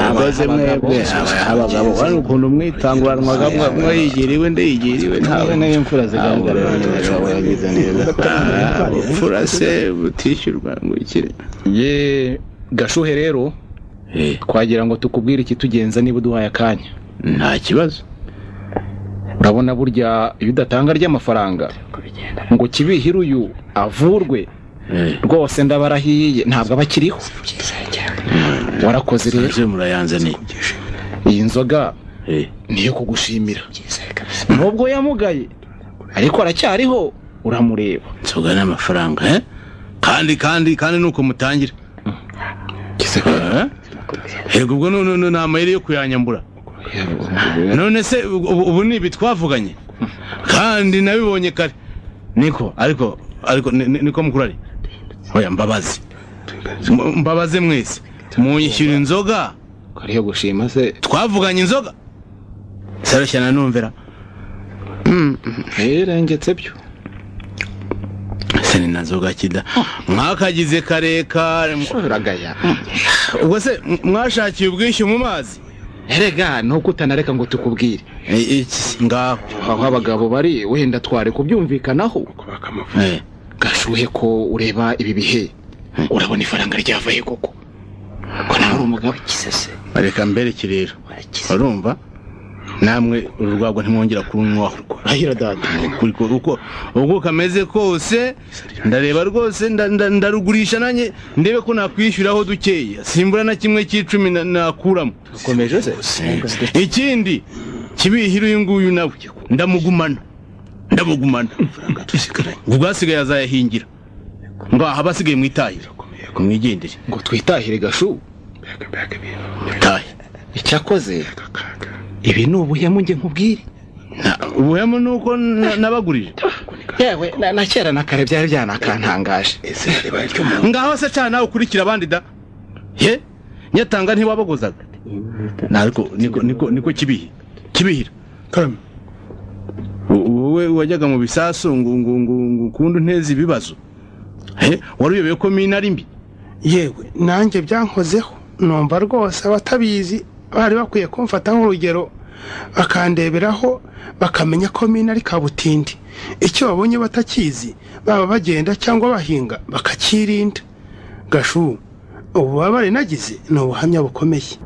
abaze mwebwe abagabo bari ukuntu mwitanguranwaga mwayigiriwe ndayigiriwe ntawe n'imfura zigaragara yagize neza imfura se butishyurwa ngo ikire ye Gashuhe rero twagira ngo tukubwire iki tugenza niba duhaye akanya. Nta kibazo. Urabona burya iyo udatanga ry'amafaranga ngo Kibihira uyu avurwe rwose ndabarahiye ntabwo abakiriho. Warakoze rero murayanzaniye iyi nzoga niyo kugushimira nubwo yamugaye ariko aracyariho uramureba. Nzoga n'amafaranga kandi nuko mutangira Hego ubwo none amayeri yo kuyanyambura. None se ubu nibi twavuganye kandi nabibonye kare niko ariko niko mukurari. Oya mbabaze mwese munyishyura inzoga kariyo gushima se twavuganye inzoga sarashyana numvera rengetse byo seni nazoga kida mwakagize kareka uragaya ubwo se mwashakiye ubwishyu mu mazi erega nuko utanareka ngo tukubwire ngaho aho abagabo bari wenda tware kubyumvikanaho Gashuhe ko ureba ibi bihe urabona ifaranga ryavaye koko ko nawe umugabo kisese areka mbere kirero urumva namwe urwagwa ntimwongera kunywa ahira data uko kameze kose ndareba rwose ndarugurisha nanye ndebe ko nakwishyuraho dukeye simbura na kimwe cy'icumi nakuramo ukomeje se ikindi Kibihira uyu nguyu nawe ndamugumana ubwasigaye azayahingira ngo abasigaye mwitahira kumwigendere ngo twitahire Gashu tahe icyakoze ibi nubuhemu nge nkubwire ubuhemu nuko nabagurije yewe na kera nakare byari byanakantangaje ngaho se cyane ukurikira abandi da nyatanga ntiwabagozaga nariko niko Kibihira karame wowe wajyaga mu bisasu ngo kundi nteze ibibazo waruyobeye ko mina ari mbi yewe nanjye byankozeho numva rwose abatabizi bari bakwiye kumfata nk'urugero bakandeberaho bakamenya ko mina ari kabutindi icyo babonye batakizi baba bagenda cyangwa bahinga bakakirinda. Gashu ububabare nagize ni ubuhamya bukomeye.